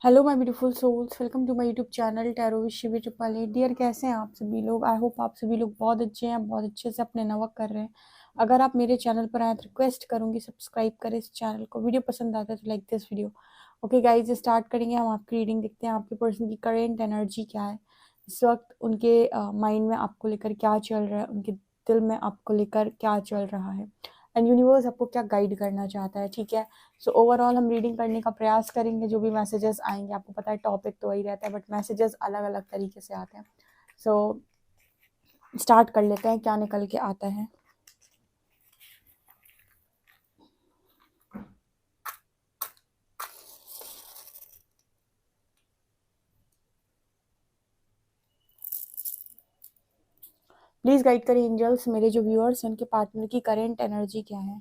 Hello my beautiful souls, welcome to my YouTube channel tarot with Shivi triple eight. Dear, कैसे हैं आप सभी लोग? आई होप आप सभी लोग बहुत अच्छे हैं, बहुत अच्छे से अपने नवक कर रहे हैं। अगर आप मेरे चैनल पर आए तो रिक्वेस्ट करूंगी सब्सक्राइब करें इस चैनल को। वीडियो पसंद आता है तो like this video. Okay guys, start करेंगे। हम आपकी रीडिंग देखते हैं आपके पर्सन की करेंट एनर्जी क्या है इस वक्त, उनके माइंड में आपको लेकर क्या चल रहा है, उनके दिल में आपको लेकर क्या चल रहा है, एंड यूनिवर्स आपको क्या गाइड करना चाहता है। ठीक है, सो ओवरऑल हम रीडिंग करने का प्रयास करेंगे। जो भी मैसेजेस आएंगे, आपको पता है टॉपिक तो वही रहता है बट मैसेजेस अलग अलग तरीके से आते हैं। सो स्टार्ट कर लेते हैं क्या निकल के आता है। प्लीज गाइड करें एंजल्स, मेरे जो व्यूअर्स हैं उनके पार्टनर की करेंट एनर्जी क्या है।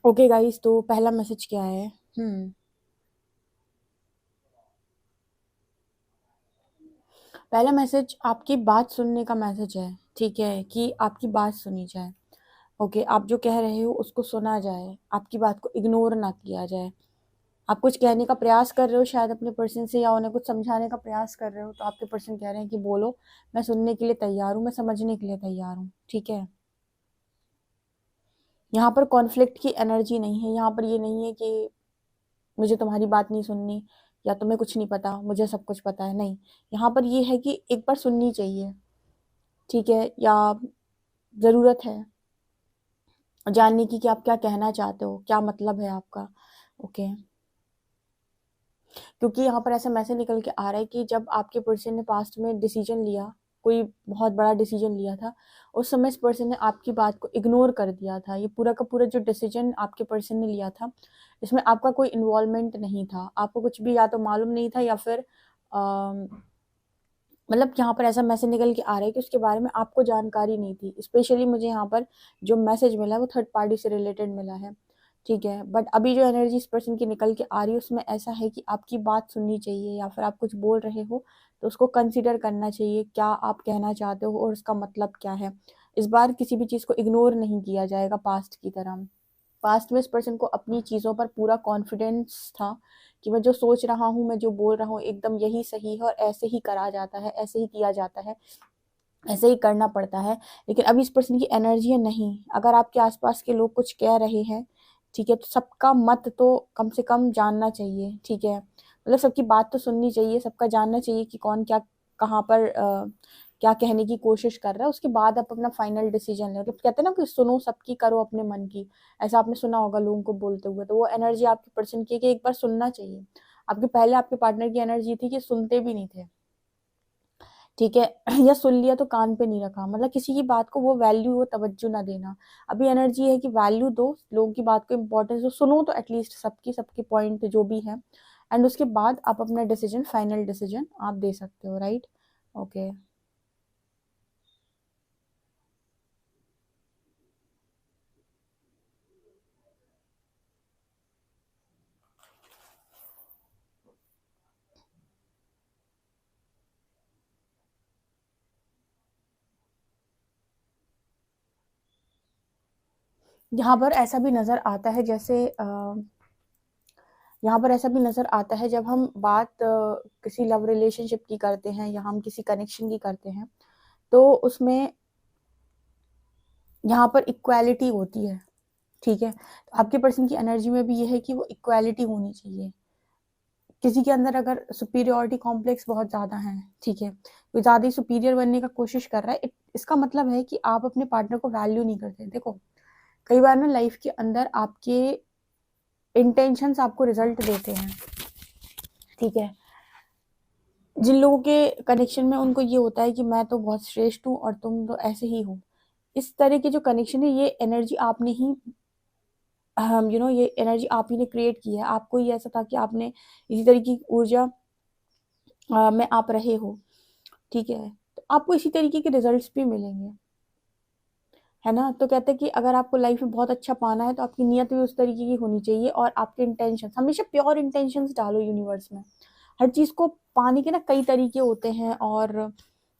ओके गाइस, तो पहला मैसेज क्या है? पहला मैसेज आपकी बात सुनने का मैसेज है। ठीक है, कि आपकी बात सुनी जाए। ओके, आप जो कह रहे हो उसको सुना जाए, आपकी बात को इग्नोर ना किया जाए। आप कुछ कहने का प्रयास कर रहे हो शायद अपने पर्सन से, या उन्हें कुछ समझाने का प्रयास कर रहे हो, तो आपके पर्सन कह रहे हैं कि बोलो, मैं सुनने के लिए तैयार हूँ, मैं समझने के लिए तैयार हूँ। ठीक है, यहाँ पर कॉन्फ्लिक्ट की एनर्जी नहीं है। यहाँ पर ये नहीं है कि मुझे तुम्हारी बात नहीं सुननी, या तुम्हें कुछ नहीं पता मुझे सब कुछ पता है। नहीं, यहाँ पर ये है कि एक बार सुननी चाहिए। ठीक है, या ज़रूरत है जानने की कि आप क्या कहना चाहते हो, क्या मतलब है आपका। ओके, क्योंकि यहाँ पर ऐसा मैसेज निकल के आ रहा है कि जब आपके पर्सन ने पास्ट में डिसीजन लिया, कोई बहुत बड़ा डिसीजन लिया था, उस समय इस पर्सन ने आपकी बात को इग्नोर कर दिया था। ये पूरा का पूरा जो डिसीजन आपके पर्सन ने लिया था, इसमें आपका कोई इन्वॉल्वमेंट नहीं था। आपको कुछ भी या तो मालूम नहीं था, या फिर मतलब यहाँ पर ऐसा मैसेज निकल के आ रहा है कि उसके बारे में आपको जानकारी नहीं थी। स्पेशली मुझे यहाँ पर जो मैसेज मिला है वो थर्ड पार्टी से रिलेटेड मिला है। ठीक है, बट अभी जो एनर्जी इस पर्सन की निकल के आ रही है उसमें ऐसा है कि आपकी बात सुननी चाहिए, या फिर आप कुछ बोल रहे हो तो उसको कंसिडर करना चाहिए, क्या आप कहना चाहते हो और उसका मतलब क्या है। इस बार किसी भी चीज़ को इग्नोर नहीं किया जाएगा पास्ट की तरह। पास्ट में इस पर्सन को अपनी चीज़ों पर पूरा कॉन्फिडेंस था कि मैं जो सोच रहा हूँ, मैं जो बोल रहा हूँ एकदम यही सही है, और ऐसे ही करा जाता है, ऐसे ही किया जाता है, ऐसे ही करना पड़ता है। लेकिन अभी इस पर्सन की एनर्जी है नहीं। अगर आपके आसपास के लोग कुछ कह रहे हैं, ठीक है, तो सबका मत तो कम से कम जानना चाहिए। ठीक है, मतलब सबकी बात तो सुननी चाहिए, सबका जानना चाहिए कि कौन क्या कहाँ पर क्या कहने की कोशिश कर रहा है। उसके बाद आप अपना फाइनल डिसीजन ले। मतलब कहते हैं ना कि सुनो सबकी, करो अपने मन की। ऐसा आपने सुना होगा लोगों को बोलते हुए। तो वो एनर्जी आपके पर्सन की है कि एक बार सुनना चाहिए। आपके पहले आपके पार्टनर की एनर्जी थी कि सुनते भी नहीं थे। ठीक है, या सुन लिया तो कान पे नहीं रखा, मतलब किसी की बात को वो वैल्यू, वो तवज्जो ना देना। अभी एनर्जी है कि वैल्यू दो, लोगों की बात को इम्पोर्टेंस दो, सुनो तो एटलीस्ट सबकी, सबके पॉइंट जो भी है, एंड उसके बाद आप अपना डिसीजन, फाइनल डिसीजन आप दे सकते हो। Right, okay. यहाँ पर ऐसा भी नजर आता है जैसे यहाँ पर ऐसा भी नजर आता है जब हम बात किसी लव रिलेशनशिप की करते हैं, या हम किसी कनेक्शन की करते हैं, तो उसमें यहाँ पर इक्वालिटी होती है। ठीक है, तो आपके पर्सन की एनर्जी में भी ये है कि वो इक्वालिटी होनी चाहिए। किसी के अंदर अगर सुपीरियोरिटी कॉम्प्लेक्स बहुत ज्यादा है, ठीक है, कोई ज्यादा ही सुपीरियर बनने का कोशिश कर रहा है, इसका मतलब है कि आप अपने पार्टनर को वैल्यू नहीं करते। देखो, कई बार ना लाइफ के अंदर आपके इंटेंशंस आपको रिजल्ट देते हैं। ठीक है। जिन लोगों के कनेक्शन में उनको ये होता है कि मैं तो बहुत श्रेष्ठ हूँ और तुम तो ऐसे ही हो, इस तरह के जो कनेक्शन है, ये एनर्जी आपने ही ये एनर्जी आप ही ने क्रिएट की है। आपको ही ऐसा था कि आपने इसी तरीके की ऊर्जा में आप रहे हो, ठीक है, तो आपको इसी तरीके के रिजल्ट्स भी मिलेंगे, है ना। तो कहते हैं कि अगर आपको लाइफ में बहुत अच्छा पाना है तो आपकी नीयत भी उस तरीके की होनी चाहिए, और आपके इंटेंशन हमेशा प्योर इंटेंशंस डालो यूनिवर्स में। हर चीज को पाने के ना कई तरीके होते हैं, और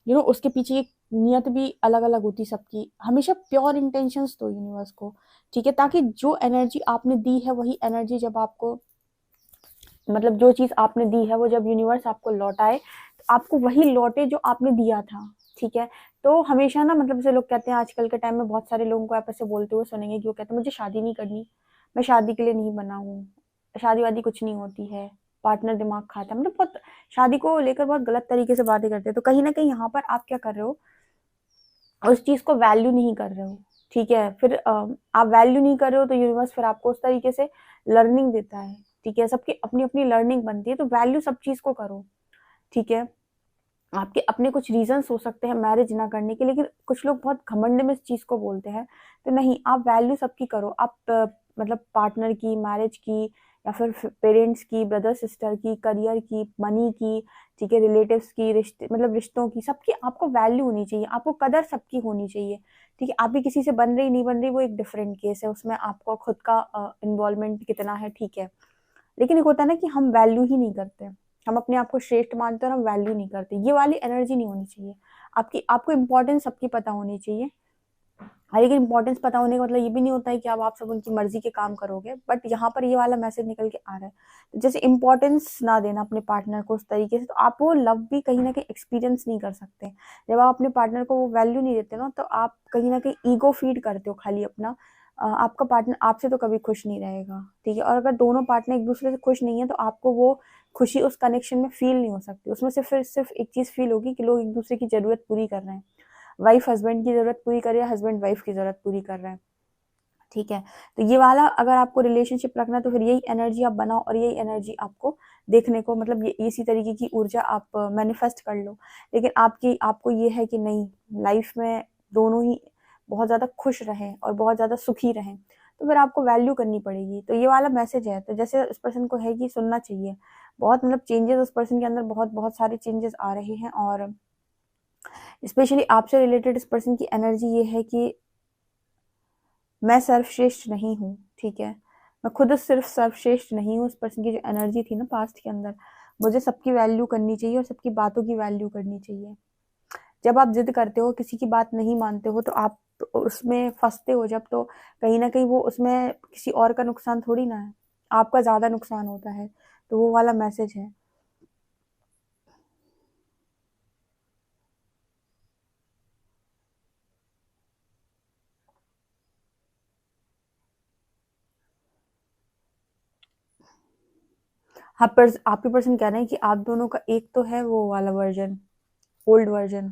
उसके पीछे एक नियत भी अलग अलग होती है सबकी। हमेशा प्योर इंटेंशंस दो यूनिवर्स को, ठीक है, ताकि जो एनर्जी आपने दी है वही एनर्जी जब आपको, मतलब जो चीज आपने दी है वो जब यूनिवर्स आपको लौटाए तो आपको वही लौटे जो आपने दिया था, ठीक है। तो हमेशा ना, मतलब जैसे लोग कहते हैं आजकल के टाइम में बहुत सारे लोगों को आप ऐसे बोलते हुए सुनेंगे कि वो कहते हैं मुझे शादी नहीं करनी, मैं शादी के लिए नहीं बना हूँ, शादी वादी कुछ नहीं होती है, पार्टनर दिमाग खाता है, मतलब बहुत शादी को लेकर बहुत गलत तरीके से बातें करते हैं। तो कहीं ना कहीं यहाँ पर आप क्या कर रहे हो, उस चीज को वैल्यू नहीं कर रहे हो, ठीक है। फिर आप वैल्यू नहीं कर रहे हो तो यूनिवर्स फिर आपको उस तरीके से लर्निंग देता है, ठीक है। सबकी अपनी अपनी लर्निंग बनती है, तो वैल्यू सब चीज को करो, ठीक है। आपके अपने कुछ रीजंस हो सकते हैं मैरिज ना करने के, लेकिन कुछ लोग बहुत घमंड में इस चीज को बोलते हैं। तो नहीं, आप वैल्यू सबकी करो। आप मतलब पार्टनर की, मैरिज की, या फिर पेरेंट्स की, ब्रदर सिस्टर की, करियर की, मनी की, ठीक है, रिलेटिव्स की, रिश्ते मतलब रिश्तों की, सबकी आपको वैल्यू होनी चाहिए, आपको कदर सबकी होनी चाहिए, ठीक है। आप भी किसी से बन रही नहीं बन रही वो एक डिफरेंट केस है, उसमें आपको खुद का इन्वॉल्वमेंट कितना है, ठीक है। लेकिन एक होता है ना कि हम वैल्यू ही नहीं करते, हम अपने आप को श्रेष्ठ मानते हैं और हम वैल्यू नहीं करते, ये वाली एनर्जी नहीं होनी चाहिए। आपको इम्पोर्टेंस सबकी पता होनी चाहिए। हाँ, लेकिन इंपॉर्टेंस पता होने का मतलब ये भी नहीं होता है कि अब आप सब उनकी मर्जी के काम करोगे, बट यहाँ पर ये वाला मैसेज निकल के आ रहा है। तो जैसे इंपॉर्टेंस ना देना अपने पार्टनर को उस तरीके से, तो आप वो लव भी कहीं ना कहीं एक्सपीरियंस नहीं कर सकते। जब आप अपने पार्टनर को वो वैल्यू नहीं देते ना, तो आप कहीं ना कहीं ईगो फीड करते हो खाली अपना। आपका पार्टनर आपसे तो कभी खुश नहीं रहेगा, ठीक है। और अगर दोनों पार्टनर एक दूसरे से खुश नहीं है तो आपको वो खुशी उस कनेक्शन में फील नहीं हो सकती। उसमें सिर्फ एक चीज फील होगी कि लोग एक दूसरे की जरूरत पूरी कर रहे हैं, वाइफ हस्बैंड की जरूरत पूरी कर रही है, हस्बैंड वाइफ की जरूरत पूरी कर रहा है, ठीक है। तो ये वाला अगर आपको रिलेशनशिप रखना है तो फिर यही एनर्जी आप बनाओ, और यही एनर्जी आपको देखने को, मतलब ये इसी तरीके की ऊर्जा आप मैनिफेस्ट कर लो। लेकिन आपको ये है कि नहीं, लाइफ में दोनों ही बहुत ज्यादा खुश रहें और बहुत ज्यादा सुखी रहें, तो फिर आपको वैल्यू करनी पड़ेगी। तो ये वाला मैसेज है। तो जैसे उस पर्सन को है कि सुनना चाहिए, बहुत मतलब चेंजेस उस पर्सन के अंदर, बहुत बहुत सारे चेंजेस आ रहे हैं। और स्पेशली आपसे रिलेटेड इस पर्सन की एनर्जी ये है कि मैं सर्वश्रेष्ठ नहीं हूँ, ठीक है। मैं खुद सिर्फ सर्वश्रेष्ठ नहीं हूँ। उस पर्सन की जो एनर्जी थी ना पास्ट के अंदर, मुझे सबकी वैल्यू करनी चाहिए और सबकी बातों की वैल्यू करनी चाहिए। जब आप जिद करते हो, किसी की बात नहीं मानते हो, तो आप उसमें फंसते हो जब, तो कहीं ना कहीं वो उसमें किसी और का नुकसान थोड़ी ना है, आपका ज्यादा नुकसान होता है। तो वो वाला मैसेज है। हाँ, पर आपके पर्सन कह रहे हैं कि आप दोनों का एक तो है वो वाला वर्जन, ओल्ड वर्जन,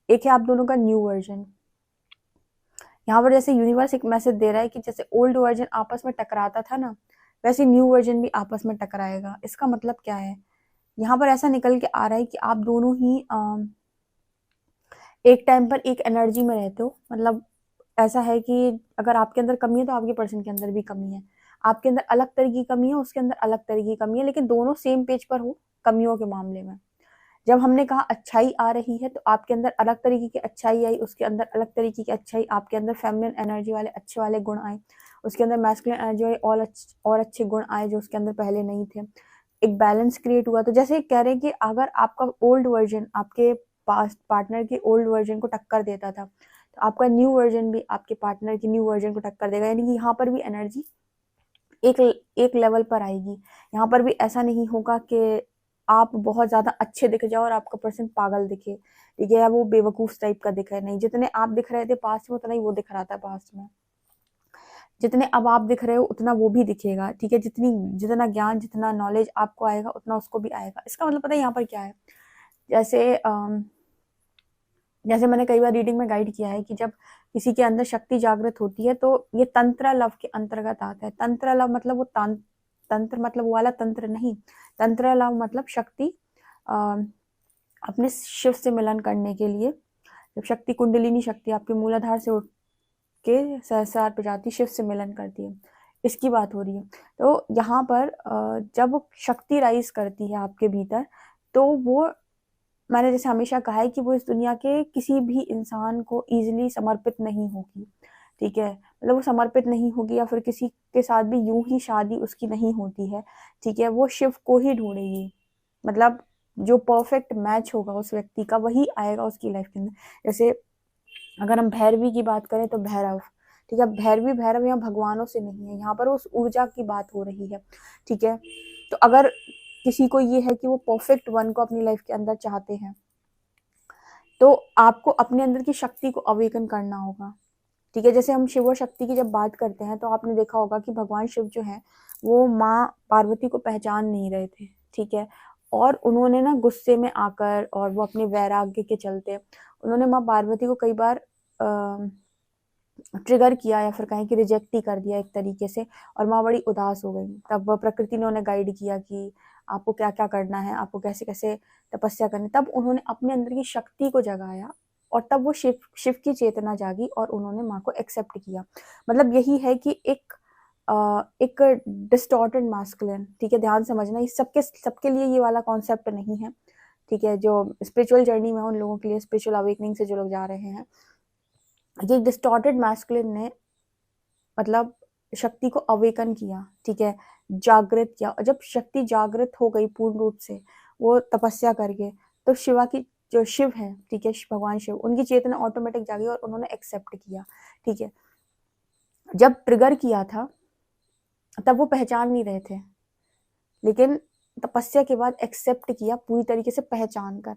एक है आप दोनों का न्यू वर्जन। यहाँ पर जैसे यूनिवर्स एक मैसेज दे रहा है कि जैसे ओल्ड वर्जन आपस में टकराता था ना, वैसे न्यू वर्जन भी आपस में टकराएगा। इसका मतलब क्या है, यहाँ पर ऐसा निकल के आ रहा है कि आप दोनों ही एक टाइम पर एक एनर्जी में रहते हो। मतलब ऐसा है कि अगर आपके अंदर कमी है तो आपके पर्सन के अंदर भी कमी है, आपके अंदर अलग तरह की कमी है, उसके अंदर अलग तरह की कमी है, लेकिन दोनों सेम पेज पर हो कमियों के मामले में। जब हमने कहा अच्छाई आ रही है, तो आपके अंदर अलग तरीके की अच्छाई आई, उसके अंदर अलग तरीके की अच्छाई, आपके अंदर फेमिनिन एनर्जी वाले अच्छे वाले गुण आए, उसके अंदर मैस्कुलिन एनर्जी वाले और अच्छे गुण आए जो उसके अंदर पहले नहीं थे। एक बैलेंस क्रिएट हुआ। तो जैसे कह रहे हैं कि अगर आपका ओल्ड वर्जन आपके पास्ट पार्टनर के ओल्ड वर्जन को टक्कर देता था, तो आपका न्यू वर्जन भी आपके पार्टनर की न्यू वर्जन को टक्कर देगा। यानी कि यहाँ पर भी एनर्जी एक एक लेवल पर आएगी। यहाँ पर भी ऐसा नहीं होगा कि आप बहुत ज्यादा अच्छे दिख जाओ और आपका पर्सन पागल दिखे, ठीक है, या वो बेवकूफ टाइप का दिखे। नहीं, जितने आप दिख रहे थे पास्ट में उतना ही वो दिख रहा था पास्ट में। जितने अब आप दिख रहे हो उतना वो भी दिखेगा, ठीक है। जितना ज्ञान, जितना नॉलेज आपको आएगा उतना उसको भी आएगा। इसका मतलब पता है यहाँ पर क्या है, जैसे जैसे मैंने कई बार रीडिंग में गाइड किया है कि जब किसी के अंदर शक्ति जागृत होती है तो ये तंत्र लव के अंतर्गत आता है। तंत्र लव मतलब वो तंत्र मतलब वो वाला तंत्र नहीं, तंत्र लाभ मतलब शक्ति अपने शिव से मिलन करने के लिए, जब शक्ति कुंडलिनी शक्ति आपके मूलाधार से उठ के सहस्रार पे जाती, शिव से मिलन करती है, इसकी बात हो रही है। तो यहाँ पर जब शक्ति राइज करती है आपके भीतर, तो वो मैंने जैसे हमेशा कहा है कि वो इस दुनिया के किसी भी इंसान को ईजिली समर्पित नहीं होगी, ठीक है, मतलब वो समर्पित नहीं होगी या फिर किसी के साथ भी यूं ही शादी उसकी नहीं होती है, ठीक है, वो शिव को ही ढूंढेगी, मतलब जो परफेक्ट मैच होगा उस व्यक्ति का वही आएगा उसकी लाइफ के अंदर। जैसे अगर हम भैरवी की बात करें तो भैरव, ठीक है, भैरवी भैरव यहाँ भगवानों से नहीं है, यहाँ पर उस ऊर्जा की बात हो रही है, ठीक है। तो अगर किसी को ये है कि वो परफेक्ट वन को अपनी लाइफ के अंदर चाहते हैं, तो आपको अपने अंदर की शक्ति को अवेकन करना होगा, ठीक है। जैसे हम शिव और शक्ति की जब बात करते हैं तो आपने देखा होगा कि भगवान शिव जो है वो माँ पार्वती को पहचान नहीं रहे थे, ठीक है, और उन्होंने ना गुस्से में आकर और वो अपने वैराग्य के चलते उन्होंने माँ पार्वती को कई बार ट्रिगर किया या फिर कहें कि रिजेक्ट ही कर दिया एक तरीके से, और माँ बड़ी उदास हो गई। तब प्रकृति ने उन्हें गाइड किया कि आपको क्या क्या करना है, आपको कैसे कैसे तपस्या करनी, तब उन्होंने अपने अंदर की शक्ति को जगाया और तब वो शिव की चेतना जागी और उन्होंने माँ को एक्सेप्ट किया। मतलब यही है कि एक डिस्टॉर्टेड मास्कुलिन, ठीक है, ध्यान समझना, ये सबके लिए ये वाला कॉन्सेप्ट नहीं है, ठीक है, जो स्पिरिचुअल जर्नी में उन लोगों के लिए, स्पिरिचुअल अवेकनिंग से जो लोग जा रहे हैं, ये डिस्टॉर्टेड मैस्कुलिन ने मतलब शक्ति को अवेकन किया, ठीक है, जागृत किया, और जब शक्ति जागृत हो गई पूर्ण रूप से वो तपस्या करके, तो शिवा की जो शिव है, ठीक है, भगवान शिव, उनकी चेतना ऑटोमेटिक जागी और उन्होंने एक्सेप्ट किया, ठीक है। जब ट्रिगर किया था तब वो पहचान नहीं रहे थे, लेकिन तपस्या के बाद एक्सेप्ट किया पूरी तरीके से पहचान कर,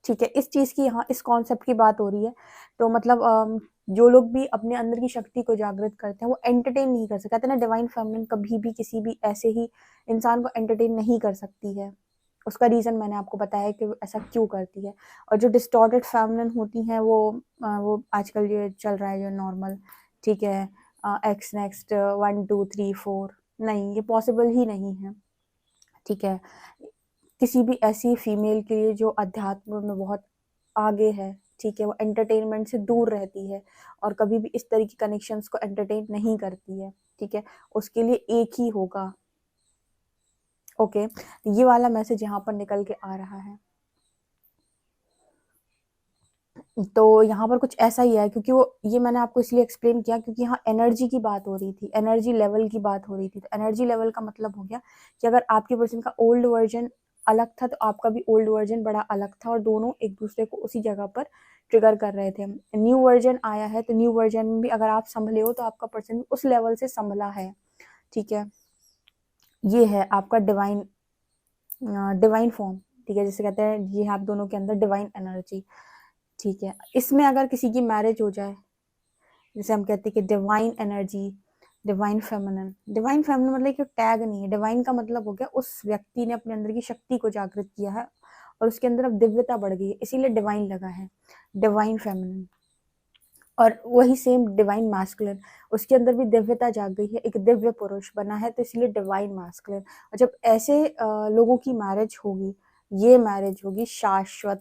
ठीक है। इस चीज की यहाँ इस कॉन्सेप्ट की बात हो रही है। तो मतलब जो लोग भी अपने अंदर की शक्ति को जागृत करते हैं वो एंटरटेन नहीं कर सकते, कहते हैं ना डिवाइन फेमिनिन कभी भी किसी भी ऐसे ही इंसान को एंटरटेन नहीं कर सकती है। उसका रीजन मैंने आपको बताया है कि ऐसा क्यों करती है। और जो डिस्टॉर्टेड फेमिनिन होती हैं वो आजकल ये चल रहा है जो नॉर्मल, ठीक है, एक्स नेक्स्ट 1 2 3 4, नहीं, ये पॉसिबल ही नहीं है, ठीक है। किसी भी ऐसी फीमेल के लिए जो अध्यात्म में बहुत आगे है, ठीक है, वो एंटरटेनमेंट से दूर रहती है और कभी भी इस तरह की कनेक्शंस को एंटरटेन नहीं करती है, ठीक है, उसके लिए एक ही होगा। ओके, ये वाला मैसेज यहाँ पर निकल के आ रहा है। तो यहाँ पर कुछ ऐसा ही है, क्योंकि वो ये मैंने आपको इसलिए एक्सप्लेन किया क्योंकि यहाँ एनर्जी की बात हो रही थी, एनर्जी लेवल की बात हो रही थी। तो एनर्जी लेवल का मतलब हो गया कि अगर आपके पर्सन का ओल्ड वर्जन अलग था तो आपका भी ओल्ड वर्जन बड़ा अलग था, और दोनों एक दूसरे को उसी जगह पर ट्रिगर कर रहे थे। न्यू वर्जन आया है तो न्यू वर्जन में भी अगर आप संभले हो तो आपका पर्सन उस लेवल से संभला है, ठीक है। ये है आपका डिवाइन फॉर्म, ठीक है, जिसे कहते हैं ये है आप दोनों के अंदर डिवाइन एनर्जी, ठीक है। इसमें अगर किसी की मैरिज हो जाए, जैसे हम कहते हैं कि डिवाइन एनर्जी, डिवाइन फेमिनिन मतलब कि टैग नहीं है। डिवाइन का मतलब हो गया उस व्यक्ति ने अपने अंदर की शक्ति को जागृत किया है और उसके अंदर अब दिव्यता बढ़ गई है, इसीलिए डिवाइन लगा है, डिवाइन फेमिनिन। और वही सेम डिवाइन मैस्कुलिन, उसके अंदर भी दिव्यता जाग गई है, एक दिव्य पुरुष बना है, तो इसलिए डिवाइन मैस्कुलिन। और जब ऐसे लोगों की मैरिज होगी, ये मैरिज होगी शाश्वत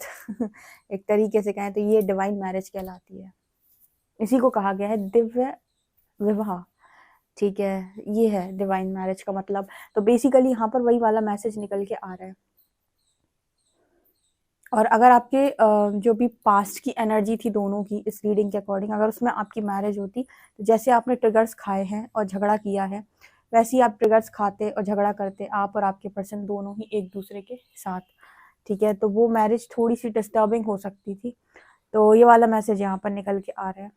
एक तरीके से कहें तो ये डिवाइन मैरिज कहलाती है, इसी को कहा गया है दिव्य विवाह, ठीक है, ये है डिवाइन मैरिज का मतलब। तो बेसिकली यहाँ पर वही वाला मैसेज निकल के आ रहा है। और अगर आपके जो भी पास्ट की एनर्जी थी दोनों की इस रीडिंग के अकॉर्डिंग, अगर उसमें आपकी मैरिज होती तो जैसे आपने ट्रिगर्स खाए हैं और झगड़ा किया है, वैसे ही आप ट्रिगर्स खाते और झगड़ा करते, आप और आपके पर्सन दोनों ही एक दूसरे के साथ, ठीक है। तो वो मैरिज थोड़ी सी डिस्टर्बिंग हो सकती थी। तो ये वाला मैसेज यहाँ पर निकल के आ रहा है।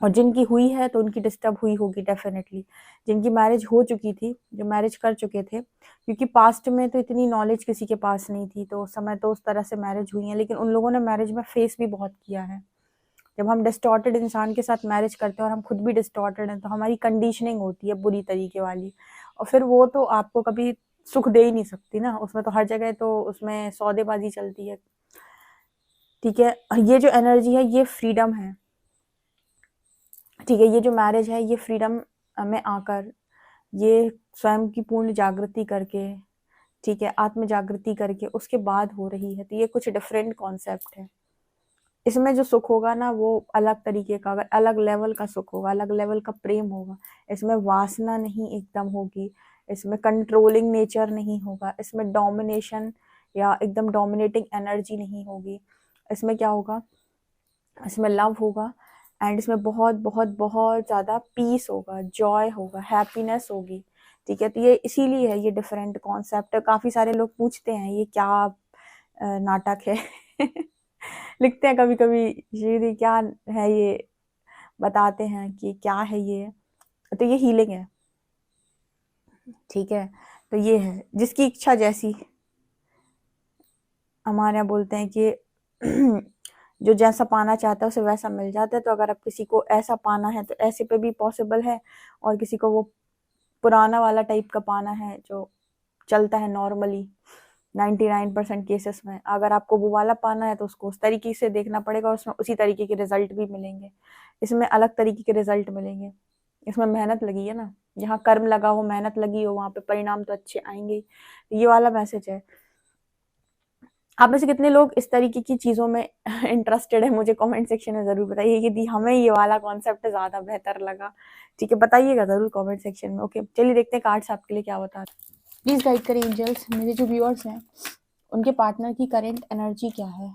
और जिनकी हुई है तो उनकी डिस्टर्ब हुई होगी डेफिनेटली, जिनकी मैरिज हो चुकी थी, जो मैरिज कर चुके थे, क्योंकि पास्ट में तो इतनी नॉलेज किसी के पास नहीं थी तो उस समय तो उस तरह से मैरिज हुई है, लेकिन उन लोगों ने मैरिज में फेस भी बहुत किया है। जब हम डिस्टॉर्टेड इंसान के साथ मैरिज करते हैं और हम खुद भी डिस्टॉर्टेड हैं तो हमारी कंडीशनिंग होती है बुरी तरीके वाली, और फिर वो तो आपको कभी सुख दे ही नहीं सकती ना, उसमें तो हर जगह तो उसमें सौदेबाजी चलती है, ठीक है। ये जो एनर्जी है ये फ्रीडम है, ठीक है, ये जो मैरिज है ये फ्रीडम में आकर, ये स्वयं की पूर्ण जागृति करके, ठीक है, आत्म जागृति करके उसके बाद हो रही है। तो ये कुछ डिफरेंट कॉन्सेप्ट है। इसमें जो सुख होगा ना वो अलग तरीके का, अलग लेवल का सुख होगा, अलग लेवल का प्रेम होगा। इसमें वासना नहीं एकदम होगी, इसमें कंट्रोलिंग नेचर नहीं होगा, इसमें डोमिनेशन या एकदम डोमिनेटिंग एनर्जी नहीं होगी। इसमें क्या होगा, इसमें लव होगा, एंड इसमें बहुत बहुत बहुत ज़्यादा पीस होगा, जॉय होगा, हैप्पीनेस होगी। ठीक है, तो ये इसीलिए है, ये डिफरेंट कॉन्सेप्ट। काफ़ी सारे लोग पूछते हैं ये क्या नाटक है लिखते हैं कभी कभी, श्रीदी क्या है ये, बताते हैं कि क्या है ये। तो ये हीलिंग है, ठीक है। तो ये है जिसकी इच्छा जैसी, हमारे यहाँ बोलते हैं कि जो जैसा पाना चाहता है उसे वैसा मिल जाता है। तो अगर आप किसी को ऐसा पाना है तो ऐसे पे भी पॉसिबल है, और किसी को वो पुराना वाला टाइप का पाना है जो चलता है नॉर्मली 99% केसेस में, अगर आपको वो वाला पाना है तो उसको उस तरीके से देखना पड़ेगा, और उसमें उसी तरीके के रिजल्ट भी मिलेंगे। इसमें अलग तरीके के रिजल्ट मिलेंगे, इसमें मेहनत लगी है ना, जहाँ कर्म लगा हो, मेहनत लगी हो, वहाँ पे परिणाम तो अच्छे आएंगे। ये वाला मैसेज है। आप में से कितने लोग इस तरीके की चीज़ों में इंटरेस्टेड है, मुझे कमेंट सेक्शन में ज़रूर बताइए कि दी हमें ये वाला कॉन्सेप्ट ज़्यादा बेहतर लगा। ठीक है, बताइएगा ज़रूर कमेंट सेक्शन में। ओके, चलिए देखते हैं कार्ड्स आपके लिए क्या बता रहे। प्लीज़ गाइड करें एंजल्स, मेरे जो व्यूअर्स हैं उनके पार्टनर की करेंट एनर्जी क्या है।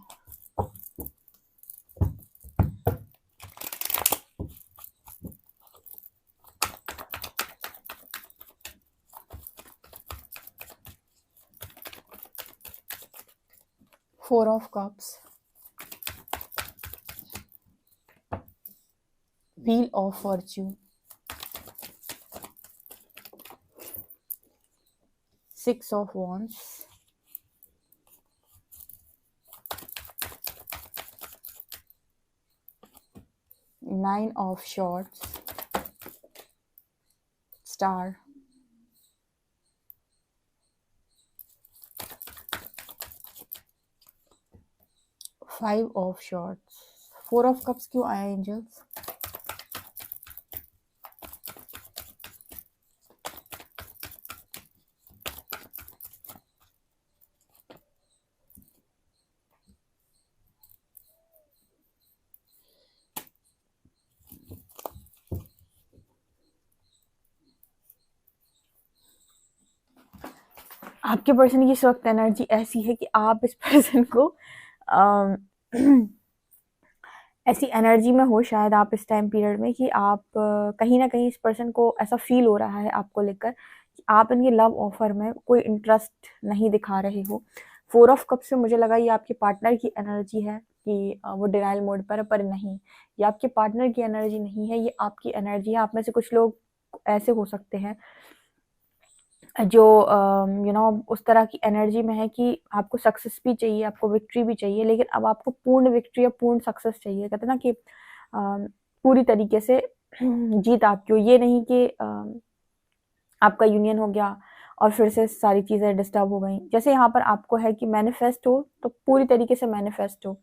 Four of Cups, Wheel of Fortune, Six of Wands, Nine of Swords, Star, Five of Swords। Four of Cups क्यों आया एंजल्स? आपके पर्सन की इस वक्त एनर्जी ऐसी है कि आप इस पर्सन को ऐसी एनर्जी में हो शायद आप इस टाइम पीरियड में कि आप कहीं ना कहीं इस पर्सन को ऐसा फील हो रहा है आपको लेकर कि आप इनके लव ऑफर में कोई इंटरेस्ट नहीं दिखा रहे हो। फोर ऑफ कप से मुझे लगा ये आपके पार्टनर की एनर्जी है कि वो डिनाइल मोड पर नहीं, ये आपके पार्टनर की एनर्जी नहीं है, ये आपकी एनर्जी है। आप में से कुछ लोग ऐसे हो सकते हैं जो उस तरह की एनर्जी में है कि आपको सक्सेस भी चाहिए, आपको विक्ट्री भी चाहिए, लेकिन अब आपको पूर्ण विक्ट्री या पूर्ण सक्सेस चाहिए। कहते हैं ना कि पूरी तरीके से जीत आपकी हो, ये नहीं कि आपका यूनियन हो गया और फिर से सारी चीज़ें डिस्टर्ब हो गई। जैसे यहाँ पर आपको है कि मैनिफेस्ट हो तो पूरी तरीके से मैनिफेस्ट हो।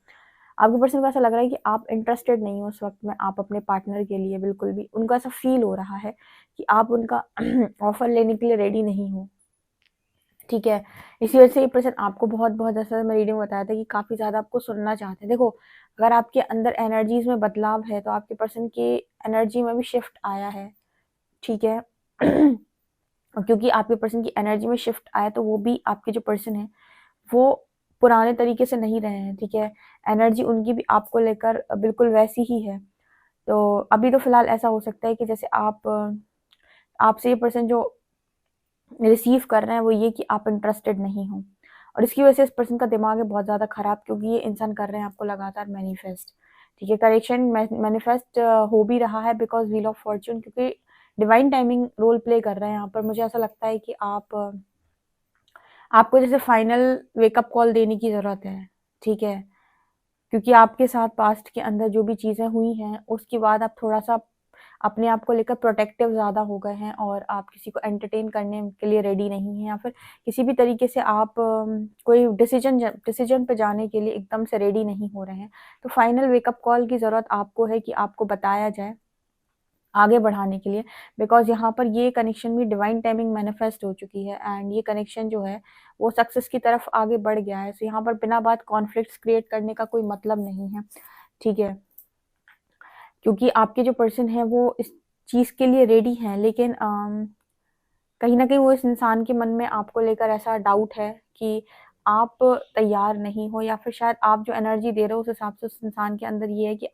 आपके पर्सन को ऐसा लग रहा है कि आप इंटरेस्टेड नहीं हो उस वक्त में, आप अपने पार्टनर के लिए बिल्कुल भी, उनको ऐसा फील हो रहा है कि आप उनका ऑफर लेने के लिए रेडी नहीं हो। ठीक है, इसी वजह से ये पर्सन आपको बहुत बहुत, जैसा मैं रीडिंग में बताया था कि काफ़ी ज़्यादा आपको सुनना चाहते हैं। देखो, अगर आपके अंदर एनर्जीज में बदलाव है तो आपके पर्सन की एनर्जी में भी शिफ्ट आया है। ठीक है क्योंकि आपके पर्सन की एनर्जी में शिफ्ट आया तो वो भी आपके जो पर्सन है वो पुराने तरीके से नहीं रहे हैं। ठीक है, एनर्जी उनकी भी आपको लेकर बिल्कुल वैसी ही है। तो अभी तो फिलहाल ऐसा हो सकता है कि जैसे आपसे ये पर्सन जो रिसीव कर रहे हैं वो ये कि आप इंटरेस्टेड नहीं हो, और इसकी वजह से इस पर्सन का दिमाग है बहुत ज़्यादा ख़राब, क्योंकि ये इंसान कर रहे हैं आपको लगातार मैनिफेस्ट। ठीक है, करेक्शन मैनिफेस्ट हो भी रहा है बिकॉज व्हील ऑफ फॉर्चून, क्योंकि डिवाइन टाइमिंग रोल प्ले कर रहे हैं यहाँ पर। मुझे ऐसा लगता है कि आपको जैसे फाइनल वेकअप कॉल देने की ज़रूरत है। ठीक है, क्योंकि आपके साथ पास्ट के अंदर जो भी चीज़ें हुई हैं उसके बाद आप थोड़ा सा अपने आप को लेकर प्रोटेक्टिव ज़्यादा हो गए हैं, और आप किसी को एंटरटेन करने के लिए रेडी नहीं हैं, या फिर किसी भी तरीके से आप कोई डिसीजन पे जाने के लिए एकदम से रेडी नहीं हो रहे हैं। तो फाइनल वेकअप कॉल की ज़रूरत आपको है कि आपको बताया जाए आगे बढ़ाने के लिए, बिकॉज़ यहाँ पर ये कनेक्शन भी डिवाइन टाइमिंग मैनिफेस्ट हो चुकी है एंड ये कनेक्शन जो है वो सक्सेस की तरफ आगे बढ़ गया है। सो यहाँ पर बिना बात कॉन्फ्लिक्ट्स क्रिएट करने का कोई मतलब नहीं है, ठीक है? क्योंकि आपके जो पर्सन है वो इस चीज़ के लिए रेडी हैं, लेकिन कहीं न कहीं वो इस इंसान के मन में आपको लेकर ऐसा डाउट है कि आप तैयार नहीं हो, या फिर शायद आप जो एनर्जी दे रहे हो उस हिसाब से उस इंसान के अंदर ये है कि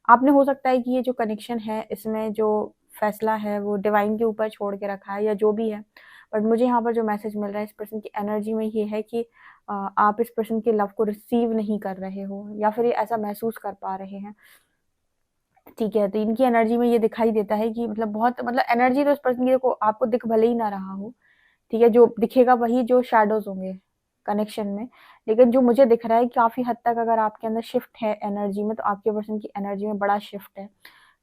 आपने हो सकता है कि ये जो कनेक्शन है इसमें जो फैसला है वो डिवाइन के ऊपर छोड़ के रखा है या जो भी है। बट मुझे यहाँ पर जो मैसेज मिल रहा है इस पर्सन की एनर्जी में ये है कि आप इस पर्सन के लव को रिसीव नहीं कर रहे हो, या फिर ये ऐसा महसूस कर पा रहे हैं, ठीक है? तो इनकी एनर्जी में ये दिखाई देता है कि मतलब बहुत मतलब एनर्जी तो इस पर्सन की देखो आपको दिख भले ही ना रहा हो, ठीक है? जो दिखेगा वही जो शैडोज़ होंगे कनेक्शन में। लेकिन जो मुझे दिख रहा है काफ़ी हद तक अगर आपके अंदर शिफ्ट है एनर्जी में, तो आपके पर्सन की एनर्जी में बड़ा शिफ्ट है।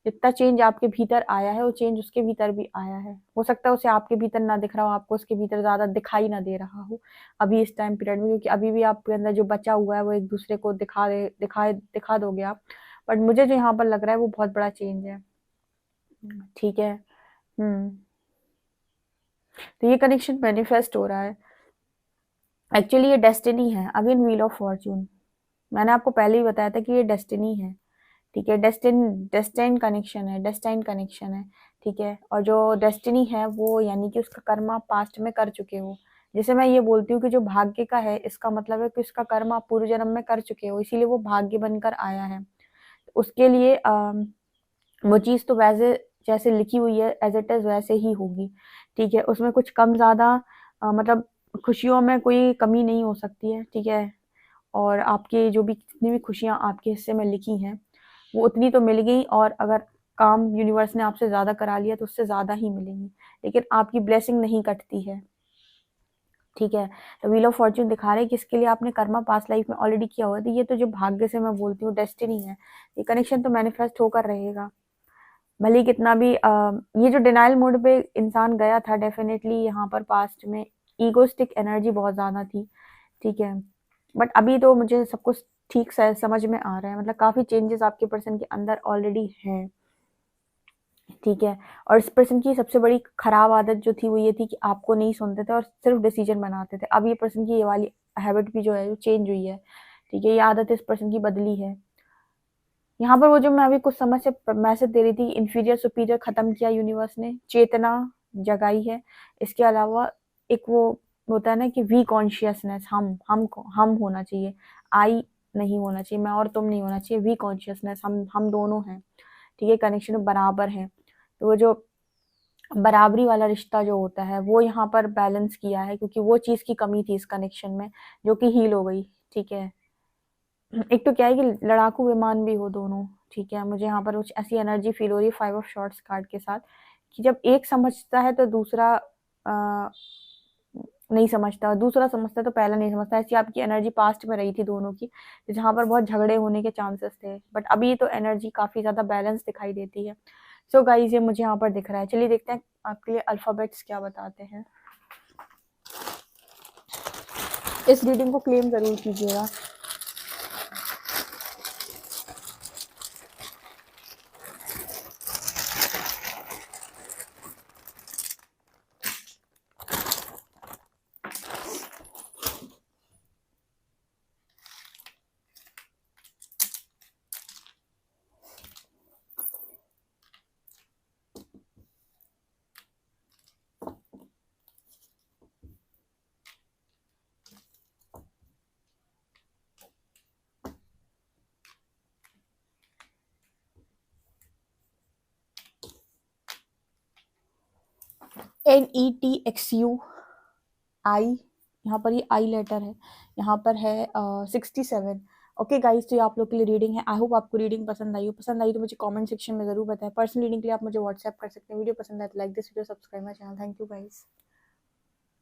जितना चेंज आपके भीतर आया है, वो चेंज उसके भीतर भी आया है। हो सकता है उसे आपके भीतर ना दिख रहा हो, आपको उसके भीतर ज़्यादा दिखाई ना दे रहा हो, अभी इस टाइम पीरियड में, क्योंकि अभी भी आपके अंदर जो बचा हुआ है, वो एक-दूसरे को दिखा दोगे आप। बट मुझे जो यहाँ पर लग रहा है, वो बहुत बड़ा चेंज है। ठीक है? हुँ। तो ये कनेक्शन मैनिफेस्ट हो रहा है। एक्चुअली ये डेस्टिनी है, अगेन व्हील ऑफ फॉर्च्यून। मैंने आपको पहले ही बताया था कि ये डेस्टिनी है, ठीक है? डेस्टिन्ड कनेक्शन है, डेस्टाइन्ड कनेक्शन है, ठीक है? और जो डेस्टिनी है वो यानी कि उसका कर्म आप पास्ट में कर चुके हो। जैसे मैं ये बोलती हूँ कि जो भाग्य का है, इसका मतलब है कि उसका कर्म आप पूर्व जन्म में कर चुके हो, इसीलिए वो भाग्य बनकर आया है। उसके लिए वो चीज़ तो वैसे जैसे लिखी हुई है एज़ इट इज़ वैसे ही होगी, ठीक है? उसमें कुछ कम ज़्यादा मतलब खुशियों में कोई कमी नहीं हो सकती है, ठीक है? और आपके जो भी जितनी भी खुशियाँ आपके हिस्से में लिखी हैं, वो उतनी तो मिल गई, और अगर काम यूनिवर्स ने आपसे ज़्यादा करा लिया तो उससे ज़्यादा ही मिलेंगी। लेकिन आपकी ब्लेसिंग नहीं कटती है, ठीक है? तो व्हील ऑफ फॉर्च्यून दिखा रहा है कि इसके लिए आपने कर्मा पास्ट लाइफ में ऑलरेडी किया हुआ है। तो ये तो जो भाग्य से मैं बोलती हूँ डेस्टिनी है, ये कनेक्शन तो मैनिफेस्ट होकर रहेगा। भले ही कितना भी ये जो डिनायल मोड पे इंसान गया था, डेफ़िनेटली यहाँ पर पास्ट में ईगोइस्टिक एनर्जी बहुत ज़्यादा थी, ठीक है? बट अभी तो मुझे सब कुछ ठीक से समझ में आ रहा है, मतलब काफ़ी चेंजेस आपके पर्सन के अंदर ऑलरेडी हैं, ठीक है? और इस पर्सन की सबसे बड़ी खराब आदत जो थी वो ये थी कि आपको नहीं सुनते थे और सिर्फ़ डिसीज़न बनाते थे। अब ये पर्सन की ये वाली हैबिट भी जो है वो चेंज हुई है, ठीक है? ये आदत इस पर्सन की बदली है। यहाँ पर वो जो मैं अभी कुछ समय से मैसेज दे रही थी, इंफीरियर सुपीरियर खत्म किया यूनिवर्स ने, चेतना जगाई है। इसके अलावा एक वो होता है ना कि वी कॉन्शियसनेस, हम होना चाहिए, आई नहीं होना चाहिए, मैं और तुम नहीं होना चाहिए, वी कॉन्शियसनेस, हम दोनों हैं, ठीक है? कनेक्शन बराबर है। तो वो जो बराबरी वाला रिश्ता जो होता है वो यहाँ पर बैलेंस किया है, क्योंकि वो चीज़ की कमी थी इस कनेक्शन में, जो कि हील हो गई, ठीक है? एक तो क्या है कि लड़ाकू विमान भी हो दोनों, ठीक है? मुझे यहाँ पर कुछ ऐसी एनर्जी फ़ील हो रही है 5 ऑफ शॉर्ट्स कार्ड के साथ, कि जब एक समझता है तो दूसरा नहीं समझता, और दूसरा समझता है तो पहला नहीं समझता। ऐसी आपकी एनर्जी पास्ट में रही थी दोनों की, जहाँ पर बहुत झगड़े होने के चांसेस थे। बट अभी तो एनर्जी काफ़ी ज़्यादा बैलेंस दिखाई देती है। सो गाइज़ ये मुझे यहाँ पर दिख रहा है। चलिए देखते हैं आपके लिए अल्फ़ाबेट्स क्या बताते हैं। इस रीडिंग को क्लेम ज़रूर कीजिएगा। NETXU आई, यहाँ पर ये आई लेटर है, यहाँ पर है 67। ओके गाइस, तो ये आप लोग के लिए रीडिंग है। आई होप आपको रीडिंग पसंद आई हो। पसंद आई तो मुझे कमेंट सेक्शन में ज़रूर बताएं। पर्सनल रीडिंग के लिए आप मुझे व्हाट्सएप कर सकते हैं। वीडियो पसंद आए तो like this video, subscribe my channel. Thank you guys.